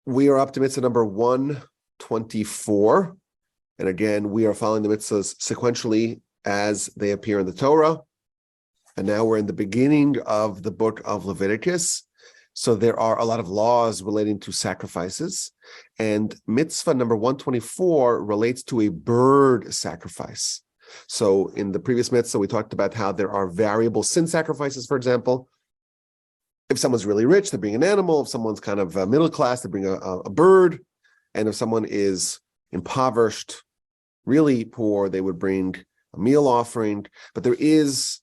We are up to mitzvah number 124. And again, we are following the mitzvahs sequentially as they appear in the Torah. And now we're in the beginning of the book of Leviticus. So there are a lot of laws relating to sacrifices. And mitzvah number 124 relates to a bird sacrifice. So in the previous mitzvah, we talked about how there are variable sin sacrifices, for example. If someone's really rich, they bring an animal. If someone's kind of middle class, they bring a bird. And if someone is impoverished, really poor, they would bring a meal offering. But there is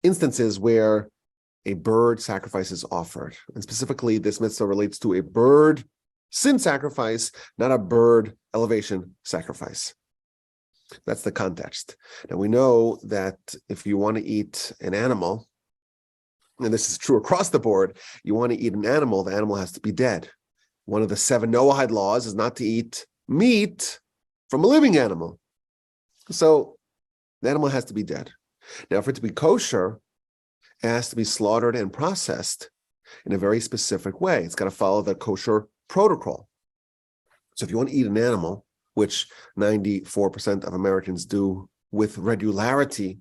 instances where a bird sacrifice is offered. And specifically, this mitzvah relates to a bird sin sacrifice, not a bird elevation sacrifice. That's the context. Now, we know that if you want to eat an animal, and this is true across the board, you want to eat an animal, the animal has to be dead. One of the 7 Noahide laws is not to eat meat from a living animal. So the animal has to be dead. Now, for it to be kosher, it has to be slaughtered and processed in a very specific way. It's got to follow the kosher protocol. So if you want to eat an animal, which 94% of Americans do with regularity,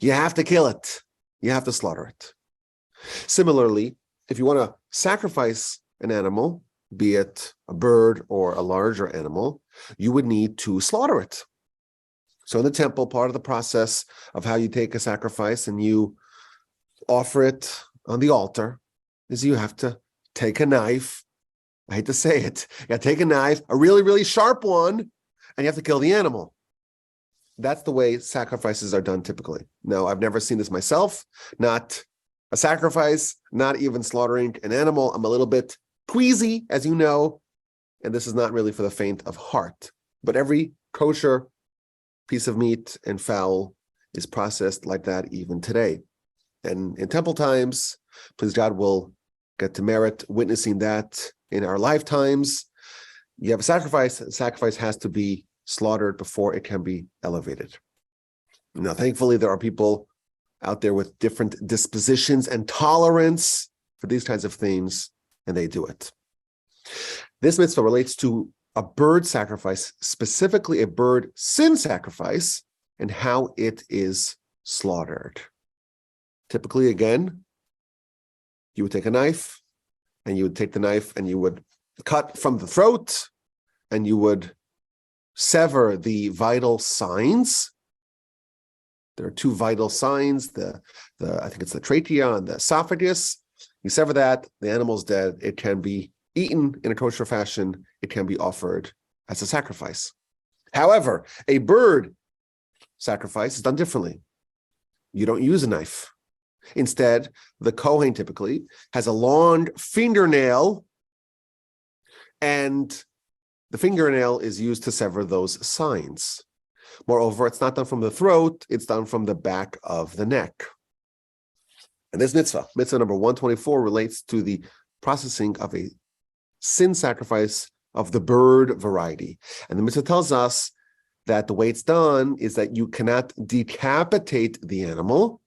you have to kill it. You have to slaughter it. Similarly, if you want to sacrifice an animal, be it a bird or a larger animal, you would need to slaughter it. So in the temple, part of the process of how you take a sacrifice and you offer it on the altar is you have to take a knife. I hate to say it. You got to take a knife, a really, really sharp one, and you have to kill the animal. That's the way sacrifices are done typically. Now, I've never seen this myself, not a sacrifice, not even slaughtering an animal. I'm a little bit queasy, as you know, and this is not really for the faint of heart. But every kosher piece of meat and fowl is processed like that even today. And in temple times, please God, we'll get to merit witnessing that in our lifetimes. You have a sacrifice has to be slaughtered before it can be elevated. Now, thankfully, there are people out there with different dispositions and tolerance for these kinds of things, and they do it. This mitzvah relates to a bird sacrifice, specifically a bird sin sacrifice, and how it is slaughtered. Typically, again, you would take a knife, and you would take the knife and you would cut from the throat, and you would sever the vital signs. There are 2 vital signs, I think it's the trachea and the esophagus. You sever that, the animal's dead. It can be eaten in a kosher fashion. It can be offered as a sacrifice. However, a bird sacrifice is done differently. You don't use a knife. Instead, the Kohen typically has a long fingernail, and the fingernail is used to sever those signs. Moreover, it's not done from the throat, it's done from the back of the neck. And this mitzvah number 124, relates to the processing of a sin sacrifice of the bird variety. And the mitzvah tells us that the way it's done is that you cannot decapitate the animal.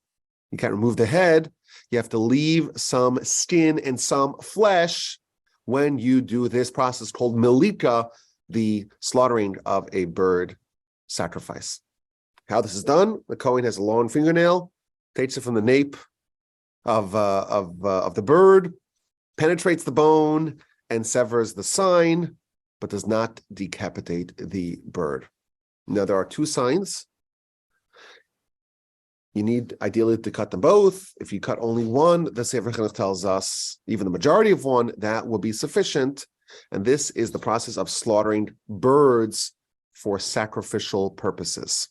You can't remove the head. You have to leave some skin and some flesh when you do this process called milika, the slaughtering of a bird sacrifice. How this is done: the Kohen has a long fingernail, takes it from the nape of the bird, penetrates the bone, and severs the sign, but does not decapitate the bird. Now, there are 2 signs. You need ideally to cut them both. If you cut only one, the Sefer Chinuch tells us, even the majority of one, that will be sufficient. And this is the process of slaughtering birds for sacrificial purposes.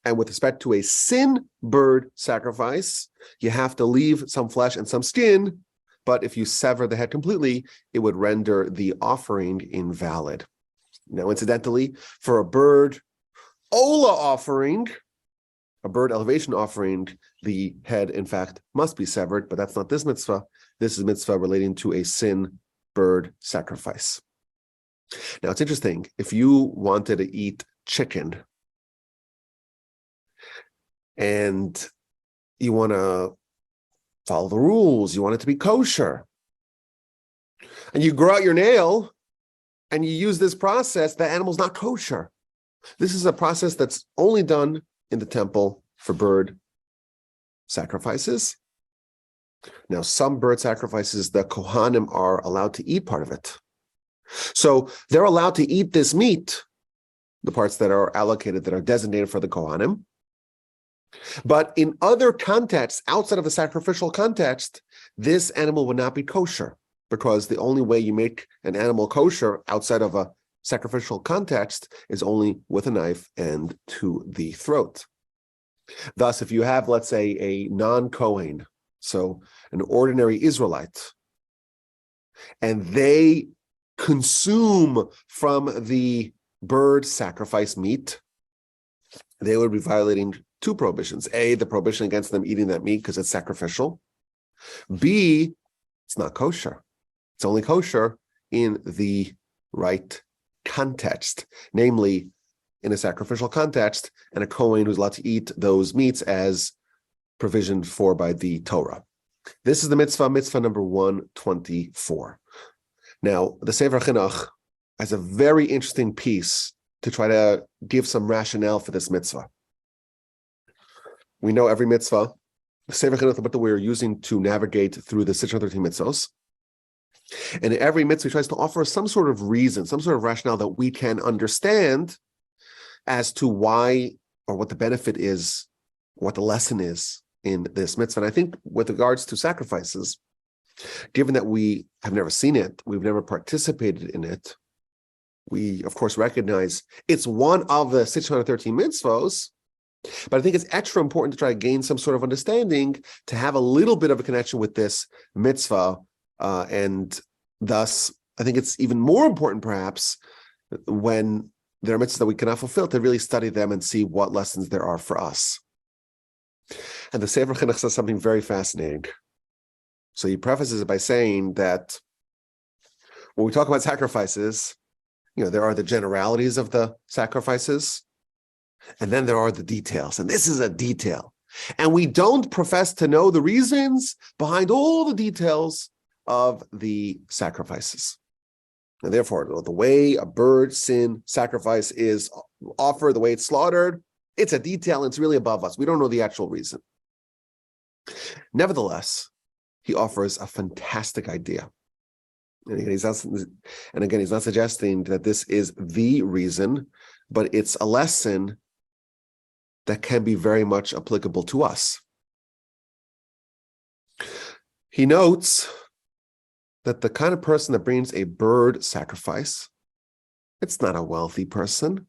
And with respect to a sin bird sacrifice, you have to leave some flesh and some skin, but if you sever the head completely, it would render the offering invalid. Now, incidentally, for a bird ola offering, a bird elevation offering, the head, in fact, must be severed, but that's not this mitzvah. This is mitzvah relating to a sin bird sacrifice. Now, it's interesting. If you wanted to eat chicken and you want to follow the rules, you want it to be kosher, and you grow out your nail and you use this process, the animal's not kosher. This is a process that's only done in the temple for bird sacrifices. Now, some bird sacrifices, the Kohanim are allowed to eat part of it. So they're allowed to eat this meat, the parts that are allocated, that are designated for the Kohanim. But in other contexts, outside of the sacrificial context, this animal would not be kosher, because the only way you make an animal kosher outside of a sacrificial context is only with a knife and to the throat. Thus, if you have, let's say, a non-Kohen, so an ordinary Israelite, and they consume from the bird sacrifice meat, they would be violating two prohibitions. A, the prohibition against them eating that meat because it's sacrificial. B, it's not kosher. It's only kosher in the right context, namely in a sacrificial context, and a Kohen who's allowed to eat those meats as provisioned for by the Torah. This is the mitzvah number 124. Now, the Sefer Chinuch has a very interesting piece to try to give some rationale for this mitzvah. We know every mitzvah, the Sefer Chinuch, that we're using to navigate through the 613 mitzvahs. And in every mitzvah, he tries to offer some sort of reason, some sort of rationale that we can understand as to why, or what the benefit is, what the lesson is in this mitzvah. And I think with regards to sacrifices, given that we have never seen it, we've never participated in it, we, of course, recognize it's one of the 613 mitzvahs, but I think it's extra important to try to gain some sort of understanding, to have a little bit of a connection with this mitzvah, and thus, I think it's even more important, perhaps, when there are mitzvahs that we cannot fulfill, to really study them and see what lessons there are for us. And the Sefer Chinuch says something very fascinating. So he prefaces it by saying that when we talk about sacrifices, there are the generalities of the sacrifices, and then there are the details. And this is a detail. And we don't profess to know the reasons behind all the details of the sacrifices. And therefore, the way a bird sin sacrifice is offered, the way it's slaughtered, it's a detail, and it's really above us. We don't know the actual reason. Nevertheless, he offers a fantastic idea. And again, he's not suggesting that this is the reason, but it's a lesson that can be very much applicable to us. He notes that the kind of person that brings a bird sacrifice, it's not a wealthy person.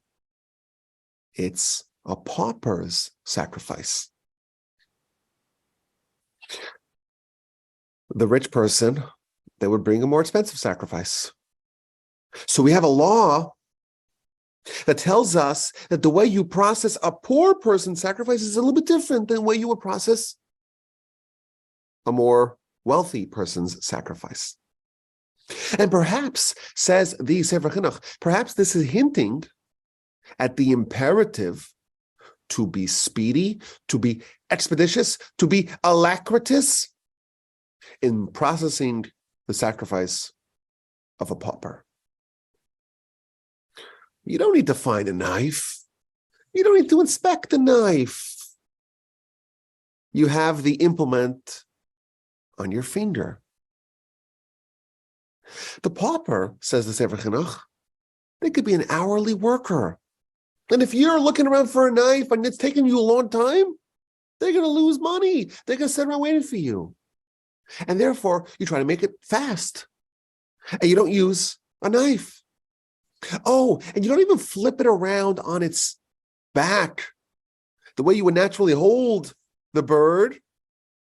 It's a pauper's sacrifice. The rich person, they would bring a more expensive sacrifice. So we have a law that tells us that the way you process a poor person's sacrifice is a little bit different than the way you would process a more wealthy person's sacrifice. And perhaps, says the Sefer Chinuch, perhaps this is hinting at the imperative to be speedy, to be expeditious, to be alacritous in processing the sacrifice of a pauper. You don't need to find a knife. You don't need to inspect the knife. You have the implement on your finger. The pauper, says the Sefer Chinuch, they could be an hourly worker. And if you're looking around for a knife and it's taking you a long time, they're going to lose money. They're going to sit around waiting for you. And therefore, you try to make it fast. And you don't use a knife. Oh, and you don't even flip it around on its back. The way you would naturally hold the bird,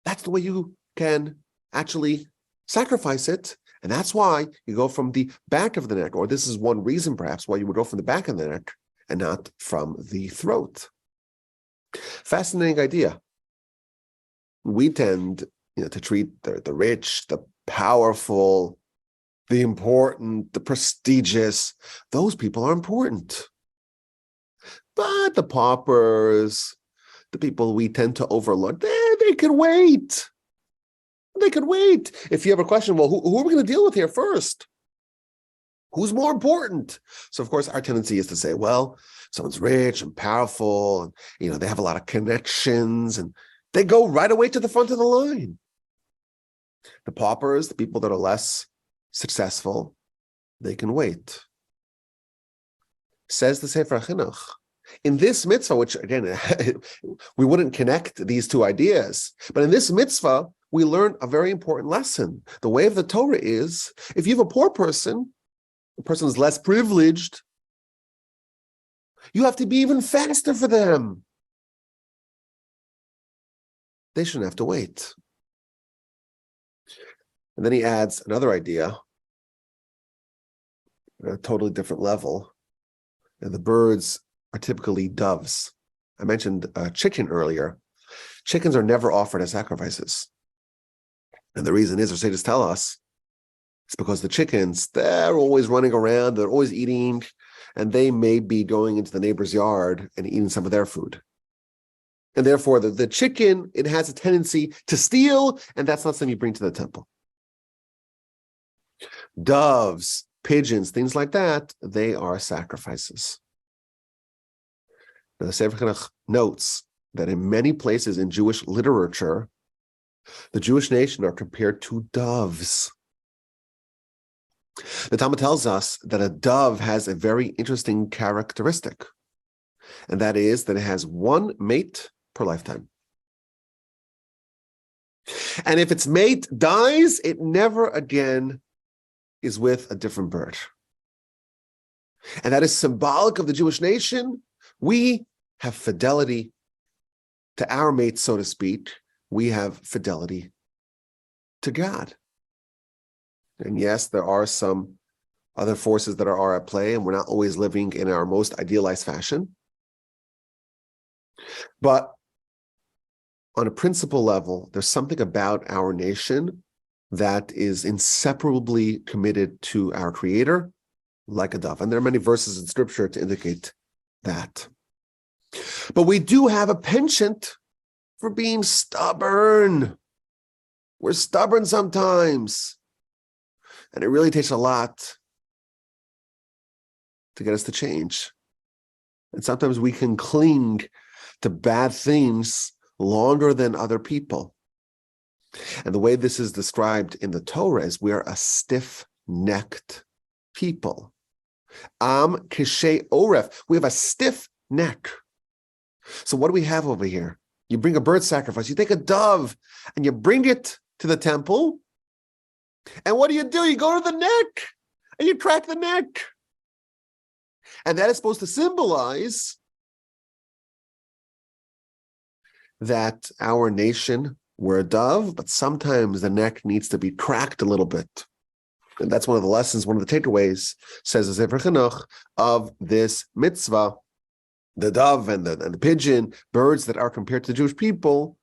that's the way you can actually sacrifice it. And that's why you go from the back of the neck, or this is one reason perhaps why you would go from the back of the neck and not from the throat. Fascinating idea. We tend to treat the rich, the powerful, the important, the prestigious. Those people are important. But the paupers, the people we tend to overlook, they can wait. They could wait. If you have a question, well, who are we going to deal with here first? Who's more important? So, of course, our tendency is to say, well, someone's rich and powerful, and they have a lot of connections, and they go right away to the front of the line. The paupers, the people that are less successful, they can wait. Says the Sefer Chinuch. In this mitzvah, which again, we wouldn't connect these two ideas, but in this mitzvah, we learn a very important lesson. The way of the Torah is, if you have a poor person, the person is less privileged, you have to be even faster for them. They shouldn't have to wait. And then he adds another idea at a totally different level. And the birds are typically doves. I mentioned chicken earlier. Chickens are never offered as sacrifices. And the reason is, or sages tell us, it's because the chickens, they're always running around, they're always eating, and they may be going into the neighbor's yard and eating some of their food. And therefore, the chicken, it has a tendency to steal, and that's not something you bring to the temple. Doves, pigeons, things like that, they are sacrifices. Now, the Sefer Chinuch notes that in many places in Jewish literature, the Jewish nation are compared to doves. The Talmud tells us that a dove has a very interesting characteristic, and that is that it has one mate per lifetime. And if its mate dies, it never again is with a different bird. And that is symbolic of the Jewish nation. We have fidelity to our mate, so to speak. We have fidelity to God. And yes, there are some other forces that are at play, and we're not always living in our most idealized fashion. But on a principle level, there's something about our nation that is inseparably committed to our Creator, like a dove. And there are many verses in Scripture to indicate that. But we do have a penchant for being stubborn. We're stubborn sometimes. And it really takes a lot to get us to change. And sometimes we can cling to bad things longer than other people. And the way this is described in the Torah is we are a stiff-necked people. Kishei oref. We have a stiff neck. So what do we have over here? You bring a bird sacrifice. You take a dove and you bring it to the temple. And what do? You go to the neck and you crack the neck. And that is supposed to symbolize that our nation, we're a dove, but sometimes the neck needs to be cracked a little bit. And that's one of the lessons, one of the takeaways, says the Sefer Chinuch, of this mitzvah. The dove and the pigeon, birds that are compared to the Jewish people,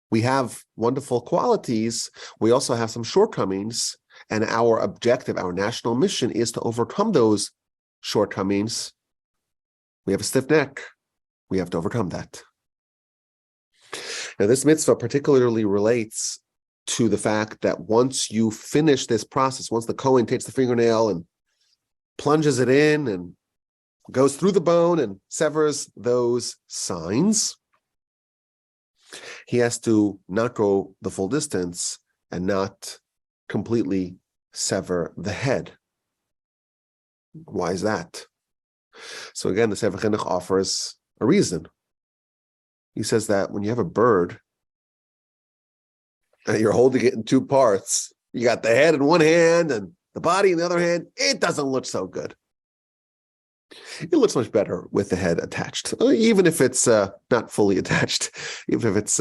we have wonderful qualities. We also have some shortcomings. And our objective, our national mission is to overcome those shortcomings. We have a stiff neck. We have to overcome that. Now, this mitzvah particularly relates to the fact that once you finish this process, once the Kohen takes the fingernail and plunges it in and goes through the bone and severs those signs, he has to not go the full distance and not completely sever the head. Why is that? So again, the Sefer Chinuch offers a reason. He says that when you have a bird and you're holding it in two parts, you got the head in one hand and the body in the other hand, it doesn't look so good. It looks much better with the head attached, even if it's not fully attached, even if it's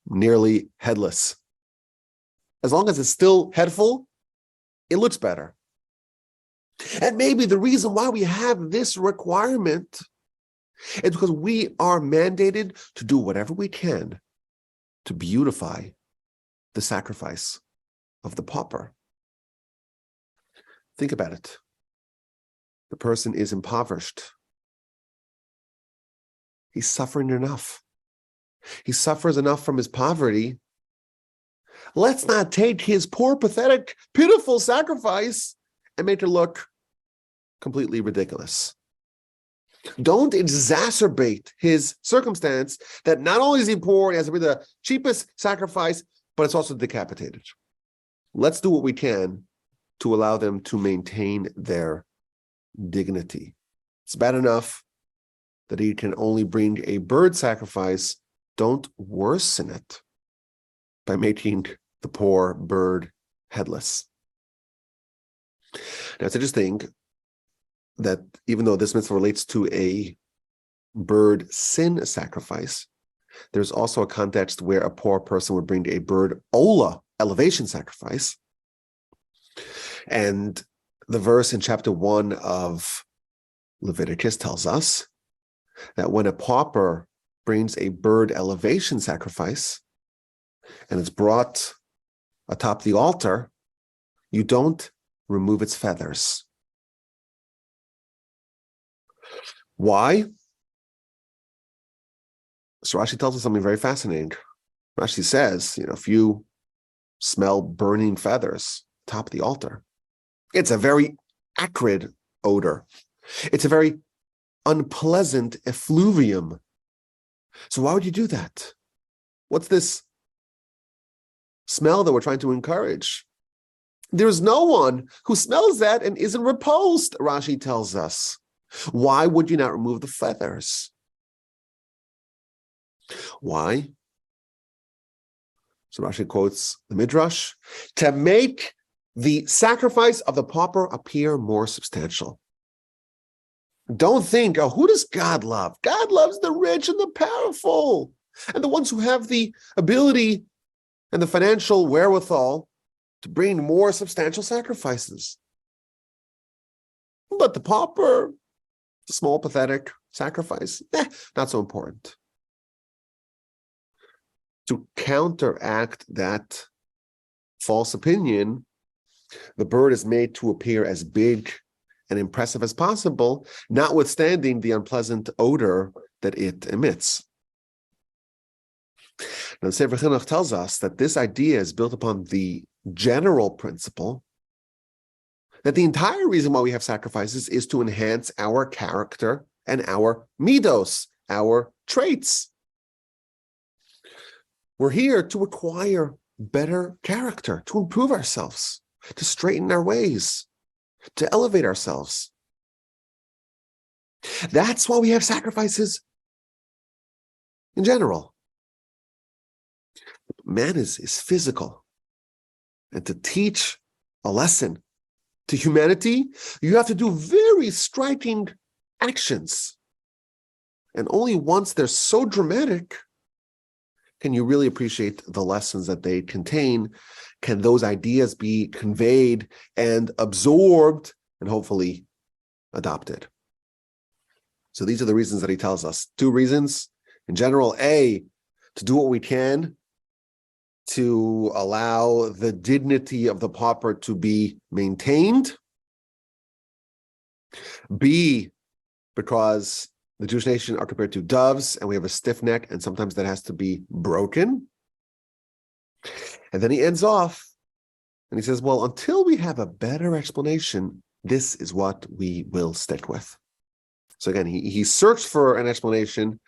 nearly headless. As long as it's still headful, it looks better. And maybe the reason why we have this requirement is because we are mandated to do whatever we can to beautify the sacrifice of the pauper. Think about it. The person is impoverished. He's suffering enough. He suffers enough from his poverty. Let's not take his poor, pathetic, pitiful sacrifice and make it look completely ridiculous. Don't exacerbate his circumstance that not only is he poor, he has to be the cheapest sacrifice, but it's also decapitated. Let's do what we can to allow them to maintain their dignity. It's bad enough that he can only bring a bird sacrifice. Don't worsen it by making the poor bird headless. Now, it's interesting that even though this mitzvah relates to a bird sin sacrifice, there's also a context where a poor person would bring a bird ola, elevation sacrifice. And the verse in chapter 1 of Leviticus tells us that when a pauper brings a bird elevation sacrifice and it's brought atop the altar, you don't remove its feathers. Why? So Rashi tells us something very fascinating. Rashi says, if you smell burning feathers atop the altar, it's a very acrid odor. It's a very unpleasant effluvium. So why would you do that? What's this smell that we're trying to encourage? There's no one who smells that and isn't repulsed, Rashi tells us. Why would you not remove the feathers? Why? So Rashi quotes the Midrash, to make the sacrifice of the pauper appear more substantial. Don't think, who does God love? God loves the rich and the powerful, and the ones who have the ability and the financial wherewithal to bring more substantial sacrifices. But the pauper, the small, pathetic sacrifice, not so important. To counteract that false opinion, the bird is made to appear as big and impressive as possible, notwithstanding the unpleasant odor that it emits. Now, the Sefer Chinuch tells us that this idea is built upon the general principle that the entire reason why we have sacrifices is to enhance our character and our midos, our traits. We're here to acquire better character, to improve ourselves, to straighten our ways, to elevate ourselves. That's why we have sacrifices in general. Man is physical. And to teach a lesson to humanity, you have to do very striking actions. And only once they're so dramatic can you really appreciate the lessons that they contain. Can those ideas be conveyed and absorbed and hopefully adopted? So these are the reasons that he tells us. 2 reasons. In general, A, to do what we can to allow the dignity of the pauper to be maintained. B, because the Jewish nation are compared to doves, and we have a stiff neck, and sometimes that has to be broken. And then he ends off, and he says, well, until we have a better explanation, this is what we will stick with. So again, he searched for an explanation,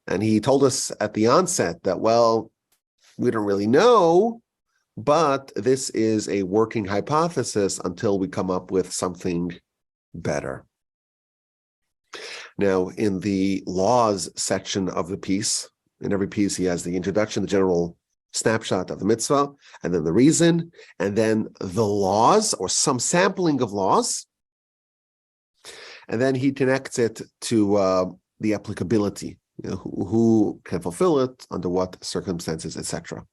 and he told us at the onset that, well, we don't really know, but this is a working hypothesis until we come up with something better. Now, in the laws section of the piece, in every piece, he has the introduction, the general snapshot of the mitzvah, and then the reason, and then the laws or some sampling of laws. And then he connects it to the applicability, who can fulfill it, under what circumstances, etc.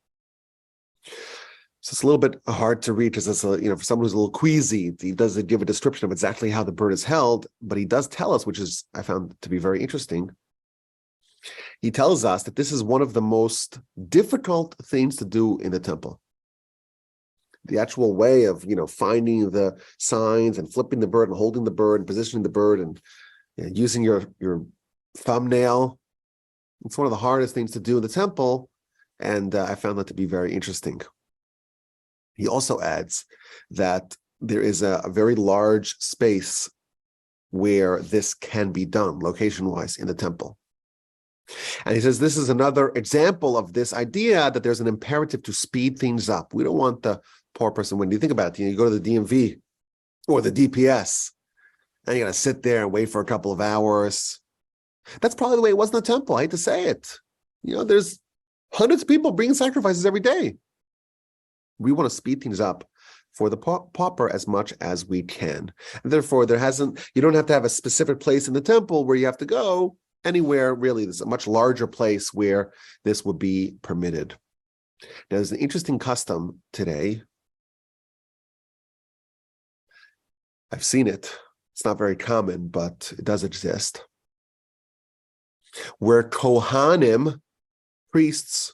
So it's a little bit hard to read because it's for someone who's a little queasy, he doesn't give a description of exactly how the bird is held, but he does tell us, which is I found to be very interesting. He tells us that this is one of the most difficult things to do in the temple. The actual way of finding the signs and flipping the bird and holding the bird and positioning the bird and using your thumbnail. It's one of the hardest things to do in the temple, and I found that to be very interesting. He also adds that there is a very large space where this can be done, location-wise, in the temple. And he says this is another example of this idea that there's an imperative to speed things up. We don't want the poor person, when you think about it, you go to the DMV or the DPS, and you got to sit there and wait for a couple of hours. That's probably the way it was in the temple. I hate to say it. There's hundreds of people bringing sacrifices every day. We want to speed things up for the pauper as much as we can. And therefore, you don't have to have a specific place in the temple where you have to go. Anywhere, really, there's a much larger place where this would be permitted. Now, there's an interesting custom today. I've seen it. It's not very common, but it does exist. Where Kohanim, priests,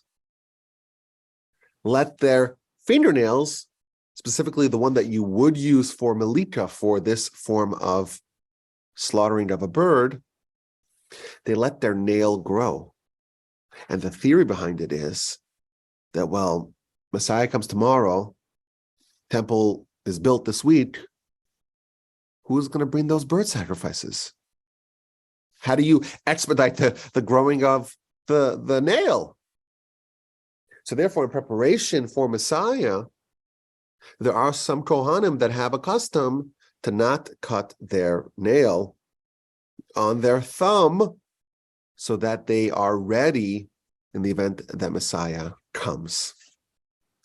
let their fingernails, specifically the one that you would use for Melika, for this form of slaughtering of a bird, they let their nail grow. And the theory behind it is that, well, Messiah comes tomorrow, temple is built this week, who's going to bring those bird sacrifices? How do you expedite the growing of the nail? So therefore, in preparation for Messiah, there are some Kohanim that have a custom to not cut their nail on their thumb so that they are ready in the event that Messiah comes,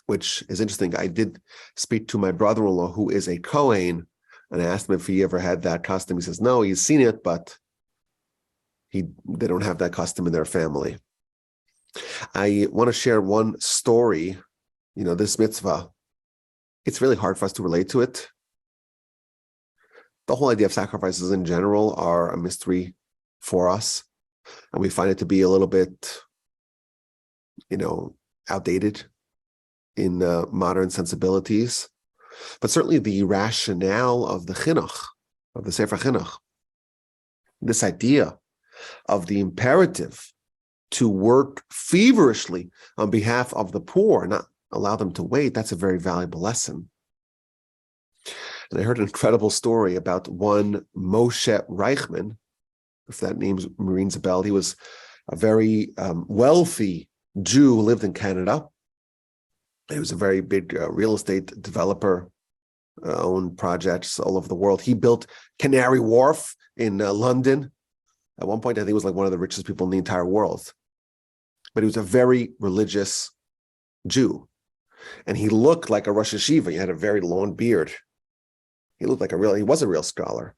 which is interesting. I did speak to my brother-in-law who is a Kohen, and I asked him if he ever had that custom. He says, no, he's seen it, but they don't have that custom in their family. I want to share one story. This mitzvah, it's really hard for us to relate to it. The whole idea of sacrifices in general are a mystery for us, and we find it to be a little bit, outdated in modern sensibilities. But certainly the rationale of the chinuch, of the Sefer Chinuch, this idea of the imperative to work feverishly on behalf of the poor, not allow them to wait, that's a very valuable lesson. And I heard an incredible story about one Moshe Reichman, if that name rings a bell. He was a very wealthy Jew who lived in Canada. He was a very big real estate developer, owned projects all over the world. He built Canary Wharf in London. At one point, I think he was like one of the richest people in the entire world. But he was a very religious Jew. And he looked like a Rosh Hashiva. He had a very long beard. He was a real scholar,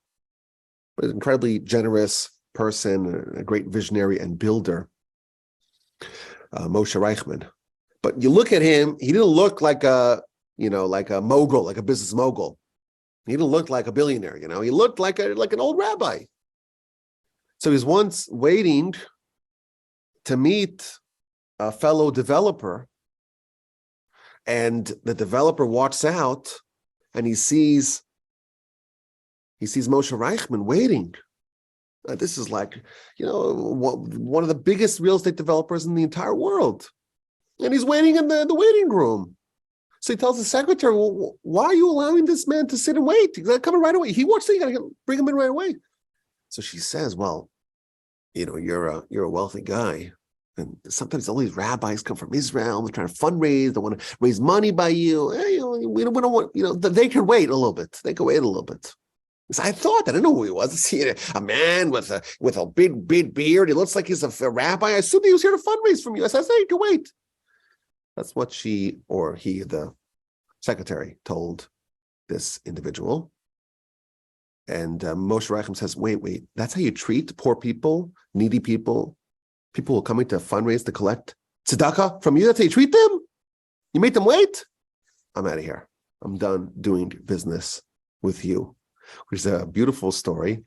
but an incredibly generous person, a great visionary and builder, Moshe Reichman. But you look at him, he didn't look like a mogul, like a business mogul. He didn't look like a billionaire, he looked like an old rabbi. So he was once waiting to meet a fellow developer, and the developer walks out and he sees Moshe Reichman waiting. This is like, one of the biggest real estate developers in the entire world. And he's waiting in the waiting room. So he tells the secretary, well, why are you allowing this man to sit and wait? He's not coming right away. He wants to, you got to bring him in right away. So she says, well, you're a wealthy guy. And sometimes all these rabbis come from Israel. They're trying to fundraise. They want to raise money by you. We don't want, they can wait a little bit. They can wait a little bit. So I thought, I didn't know who he was. A man with a big beard. He looks like he's a rabbi. I assumed he was here to fundraise from you. I said, hey, you can wait. That's what she or he, the secretary, told this individual. And Moshe Reichman says, wait, that's how you treat poor people, needy people, people who are coming to fundraise to collect tzedakah from you? That's how you treat them? You make them wait? I'm out of here. I'm done doing business with you. Which is a beautiful story.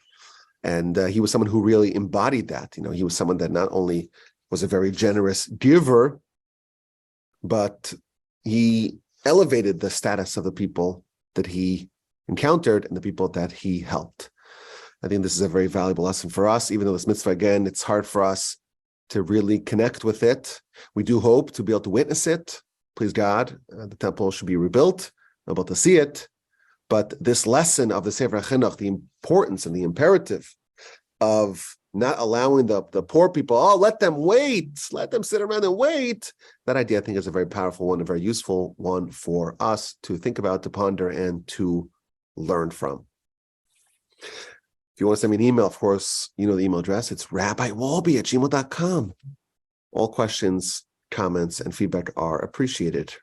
And he was someone who really embodied that. He was someone that not only was a very generous giver, but he elevated the status of the people that he encountered and the people that he helped. I think this is a very valuable lesson for us, even though this mitzvah, again, it's hard for us to really connect with it. We do hope to be able to witness it please God, the temple should be rebuilt. I'm about to see it. But this lesson of the Sefer HaChinuch, the importance and the imperative of not allowing the poor people, let them wait, let them sit around and wait. That idea, I think, is a very powerful one, a very useful one for us to think about, to ponder, and to learn from. If you want to send me an email, of course, you know the email address. It's rabbiwolbe@gmail.com. All questions, comments, and feedback are appreciated.